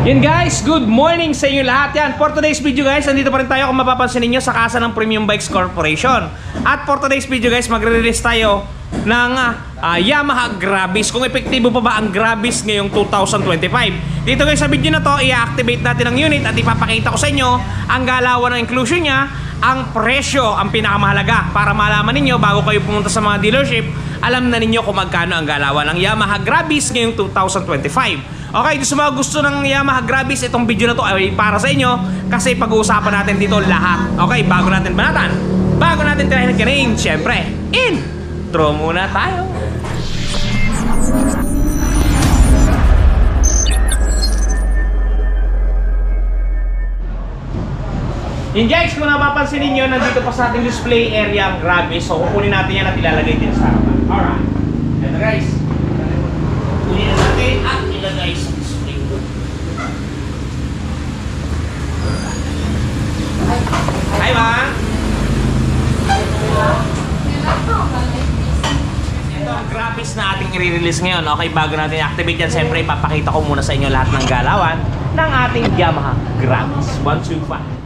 Yun guys, good morning sa inyo lahat yan. For today's video guys, nandito pa rin tayo kung mapapansin ninyo sa kasa ng Premium Bikes Corporation. At for today's video guys, magre-release tayo ng Yamaha Gravis. Kung epektibo pa ba ang Gravis ngayong 2025. Dito guys sa video na to, i-activate natin ang unit at ipapakita ko sa inyo ang galawan ng inclusion niya, ang presyo, ang pinakamahalaga para malaman ninyo bago kayo pumunta sa mga dealership, alam na ninyo kung magkano ang galawan ng Yamaha Gravis ngayong 2025. Okay, sa mga gusto ng Yamaha Gravis, itong video na to ay para sa inyo kasi pag-uusapan natin dito lahat. Okay, bago natin banatan, bago natin tirahin ang syempre, intro muna tayo. Yun guys, kung napapansin ninyo, nandito pa sa ating display area ang Gravis. So kukunin natin yan at ilalagay din sa harapan. Alright, ito guys, kunin na natin at ilagay sa display. Hi ma! Ito ang Gravis na ating i-release ngayon. Okay, bago natin i-activate yan, siyempre ipapakita ko muna sa inyo lahat ng galawan ng ating Yamaha Gravis 125.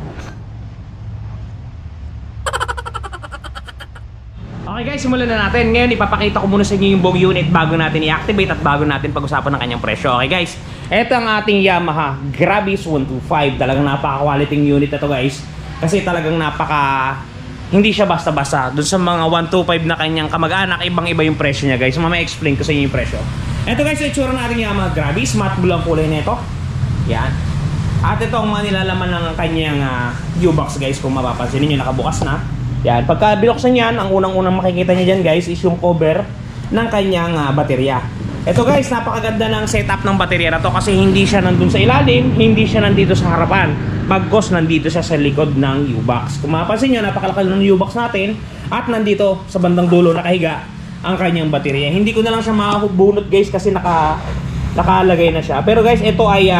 Okay guys, simulan na natin. Ngayon ipapakita ko muna sa inyo yung buong unit bago natin i-activate at bago natin pag-usapan ng kanyang presyo. Okay guys, ito ang ating Yamaha Gravis 125. Talagang napaka-quality unit na to guys. Kasi talagang hindi siya basta-basta. Doon sa mga 125 na kanyang kamag-anak, ibang-iba yung presyo niya guys. So mamaya explain ko sa inyo yung presyo. Ito guys, yung itsura ng ating Yamaha Gravis. Matte blue ang kulay nito. Yan. At ito ang mga nilalaman ng kanyang U-box guys. Kung mapapansin niyo, nakabukas na. Yan, pagka binuksan yan, ang unang-unang makikita niya dyan guys is yung cover ng kanyang baterya. Ito guys, napakaganda ng setup ng baterya na to kasi hindi siya nandun sa ilalim, hindi siya nandito sa harapan. Bagkos nandito siya sa likod ng U-box. Kung mapapansin nyo, napakalaki ng U-box natin at nandito sa bandang dulo nakahiga ang kanyang baterya. Hindi ko na lang siya makakabunot guys kasi nakalagay na siya. Pero guys, ito ay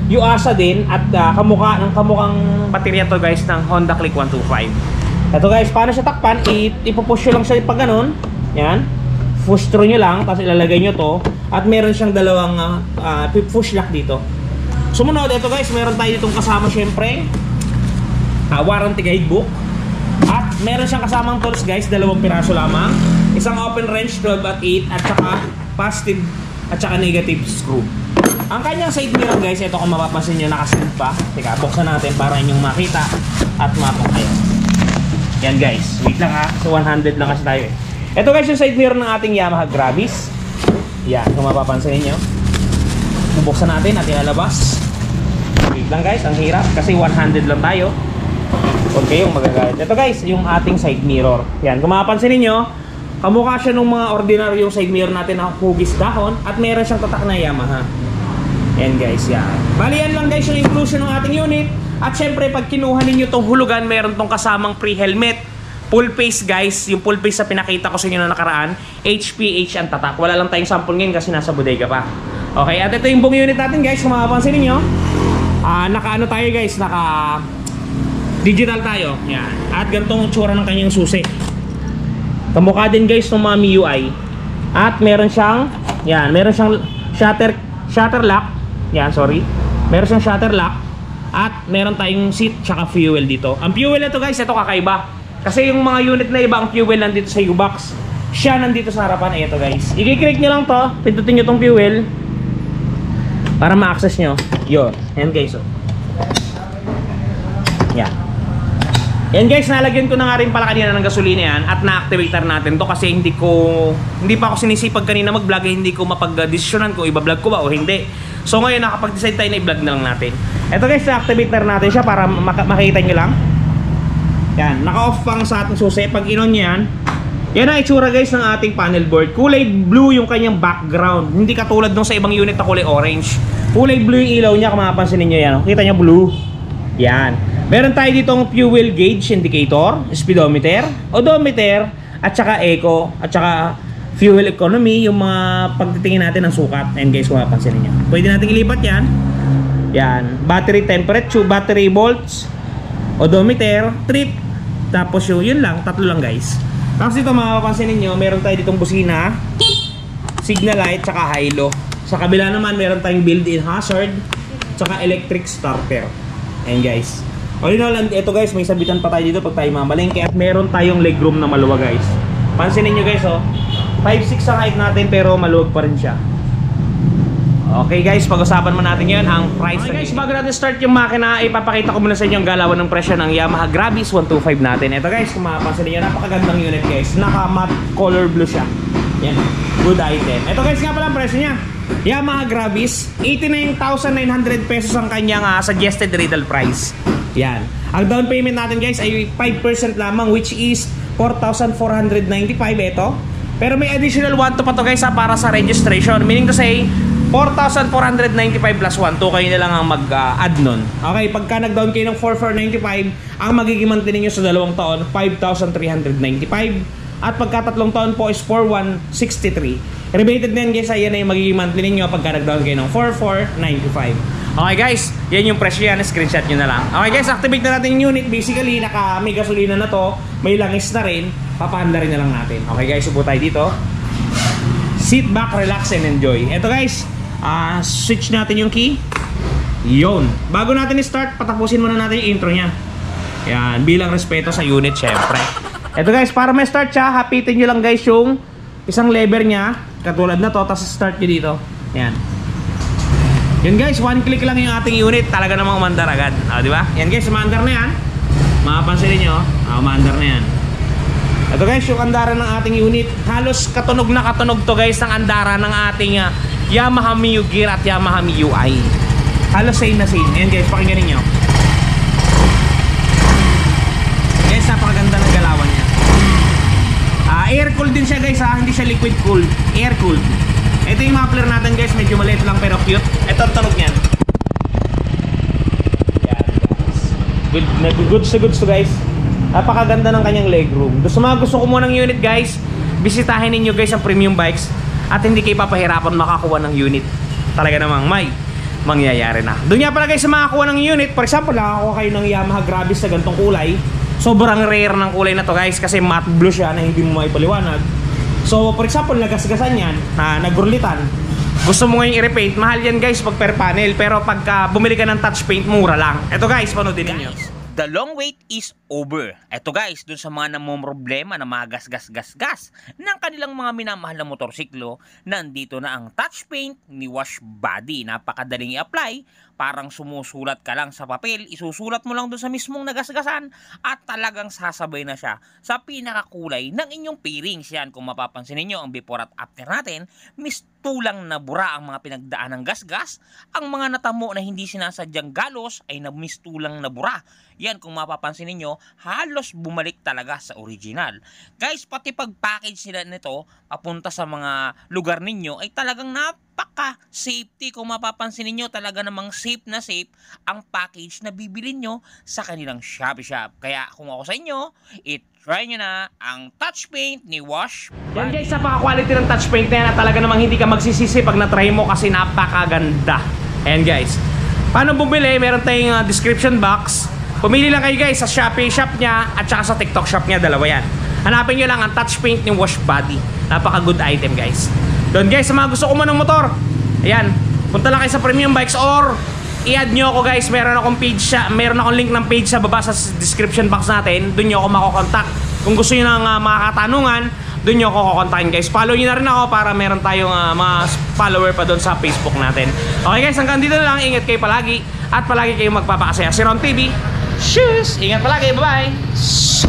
UASA din at kamukhang baterya to guys ng Honda Click 125. Ito guys, paano siya takpan? Ipupush nyo lang siya pag ganun. Yan. Push through nyo lang, tapos ilalagay nyo to. At meron siyang dalawang push lock dito. Sumunod, ito guys, meron tayo ditong kasama syempre warranty guidebook. At meron siyang kasamang tools guys, 2 piraso lamang. Isang open wrench 12 at 8 at saka positive at saka negative screw. Ang kanyang side mirror guys, ito kung mapapansin nyo, nakasilid pa. Teka, buksan natin para inyong makita at mapakaya. Yan guys, wait lang so 100 lang kasi tayo Ito guys yung side mirror ng ating Yamaha Gravis. Yan, kung mapapansin niyo. Bubuksan natin at ilalabas. Wait lang guys, ang hirap kasi 100 lang tayo. Huwag kayong magagalit. Ito guys, yung ating side mirror. Yan, kung mapapansin niyo, kamukha siya ng mga ordinaryong side mirror natin na hugis dahon at meron siyang tatak na Yamaha. Yan guys, yan. Bali yan lang guys yung inclusion ng ating unit. At syempre, pag kinuha ninyo tong hulugan, meron tong kasamang pre-helmet. Full face guys, yung full face sa pinakita ko sa inyo na nakaraan, HPH ang tatak. Wala lang tayong sample ngayon kasi nasa bodega pa. Okay, at ito yung buong unit natin guys, kung makapansin ninyo. Naka-ano tayo guys, naka-digital tayo. Yan. At ganitong tsura ng kanyang susi. Kamukha din guys ng mga MIUI. At meron siyang, yan, meron siyang shutter lock. Yan, sorry. Meron siyang shutter lock. At meron tayong seat tsaka fuel dito. Ang fuel na to guys, ito kakaiba. Kasi yung mga unit na iba, ang fuel nandito sa U-box. Siya nandito sa harapan. Ito guys, i-click nyo lang to. Pindutin nyo tong fuel para ma-access nyo. Yun, yan guys Yan. Yan guys, nalagyan ko na nga rin pala kanina ng gasolina yan. At na-activator natin to kasi hindi pa ako sinisipag kanina mag-vlog. Hindi ko mapag-desisyonan kung iba-vlog ko ba o hindi. So ngayon nakapag-decide tayo na i-vlog na lang natin. Ito guys, na-activator natin siya para makita nyo lang. Yan, naka-off pang sa ating susi. Pag in-on nyo yan, yan ang itsura guys ng ating panel board. Kulay blue yung kanyang background. Hindi katulad nung sa ibang unit na kulay orange. Kulay blue yung ilaw niya, kung mapapansin ninyo yan. Kita nyo blue. Yan. Meron tayo ditong fuel gauge indicator, speedometer, odometer, at saka eco, at saka fuel economy, yung mga pagtitingin natin ng sukat. And guys, kung mapapansin niyo, pwede natin ilipat yan. Yan, battery temperature, battery volts, odometer, trip, tapos yun lang, tatlo lang guys. Tapos dito mapapansin niyo, meron tayo ditong busina, signal light, saka high-low. Sa kabila naman, meron tayong built-in hazard, tsaka electric starter. Ayan guys. All in all, ito guys, may sabitan pa tayo dito pag tayo mamalengke at meron tayong legroom na maluwag guys. Pansinin nyo guys, oh. 5'6" ang height natin pero maluwag pa rin siya. Okay guys, pag-usapan mo natin ngayon ang price. Okay guys, bago natin start yung makina, ipapakita ko muna sa inyo ang galawan ng presyo ng Yamaha Gravis 125 natin. Ito guys, kung mapapansin niyo, napakagandang unit guys. Naka matte color blue siya. Yan, good item. Ito guys, nga pala ang presyo niya. Yamaha Gravis, 89,900 pesos ang kanyang suggested retail price. Yan. Ang down payment natin guys ay 5% lamang, which is 4,495 ito. Pero may additional 1 to pa to guys para sa registration. Meaning to say, 4,495 plus 1, 2 kayo na lang ang mag-add nun. Okay, pagka nag-down kayo ng 4,495, ang magiging monthly ninyo sa 2 taon, 5,395. At pagka 3 taon po is 4,163. Rebated na yan guys, yan na yung magiging monthly ninyo pagka nag-down kayo ng 4,495. Okay guys, yan yung presyo yan, screenshot nyo na lang. Okay guys, activate na natin yung unit. Basically, may gasolina na to, may langis na rin, papahanda rin na lang natin. Okay guys, upo tayo dito. Sit back, relax, and enjoy. Ito guys, switch natin yung key. Yun. Bago natin i-start, patapusin muna natin yung intro nya. Yan, bilang respeto sa unit syempre. Ito guys, para may start siya, hapitin nyo lang guys yung isang lever nya, katulad na to, tapos start nyo dito. Yan. Yun guys, 1 click lang yung ating unit, talaga namang umandar agad. Di ba? Yan guys, umandar na yan. Makapansin niyo, umandar na yan. Ito guys, yung andaran ng ating unit, halos katunog na katunog to guys ng andaran ng ating Yamaha Mio Gear at Yamaha Mio UI. Halos same na same. Ayan guys, pakinggan ninyo. Guys, napakaganda ng galawan niya. Air cooled din siya guys, hindi siya liquid cooled, air cooled. Ito yung muffler natin guys, medyo maliit lang pero cute. Ito ang tunog niyan. Yan guys. Goods to guys. Napakaganda ng kanyang legroom. Sa mga gusto kumuha ng unit guys, bisitahin ninyo guys ang Premium Bikes at hindi kayo papahirapan makakuha ng unit. Talaga namang may mangyayari na. Doon nga pala guys sa makakuha ng unit, for example, nakakuha kayo ng Yamaha Gravis sa gantong kulay. Sobrang rare ng kulay na to guys kasi matte blue siya na hindi mo maipaliwanag. So for example, nagasgasan yan, nagrulitan. Gusto mo ngayong i-repaint, mahal yan guys pag per panel. Pero pagka bumili ka ng touch paint, mura lang. Ito guys, panoodin ninyo. The long wait is over. Eto guys, dun sa mga namomroblema na mga gas ng kanilang mga minamahal na motorsiklo, nandito na ang touch paint ni Wash Body. Napakadaling i-apply, parang sumusulat ka lang sa papel, isusulat mo lang dun sa mismong nagasgasan at talagang sasabay na siya sa pinakakulay ng inyong pairings. Yan, kung mapapansin niyo ang before at after natin, mistulang na bura ang mga pinagdaan ng gasgas. Ang mga natamo na hindi sinasadyang galos ay mistulang na bura. Yan, kung mapapansin niyo, halos bumalik talaga sa original. Guys, pati pag-package nila nito papunta sa mga lugar ninyo ay talagang napaka-safety. Kung mapapansin niyo, talaga namang safe na safe ang package na bibilin nyo sa kanilang Shopee Shop. Kaya kung ako sa inyo, try nyo na ang touch paint ni Wash Body. Yan guys, napaka-quality ng touch paint na yan at talaga namang hindi ka magsisisi pag na-try mo kasi napakaganda. Ayan guys. Paano bumili? Meron tayong description box. Pumili lang kayo guys sa Shopee shop niya at saka sa TikTok shop niya, dalawa yan. Hanapin nyo lang ang touch paint ni Wash Body. Napaka good item guys. Doon guys, sa mga gusto ko ng motor, ayan, punta lang kayo sa Premium Bikes or i-add nyo ako guys. Meron akong page meron akong link ng page sa baba sa description box natin. Doon nyo ako makokontak. Kung gusto nyo ng mga katanungan, doon nyo ako kukontakin guys. Follow nyo na rin ako para meron tayong mga follower pa doon sa Facebook natin. Okay guys, hanggang dito na lang. Ingat kayo palagi at palagi kayong magpapakasaya. Si Ron TV. Cheers! Ingat palagi. Bye-bye!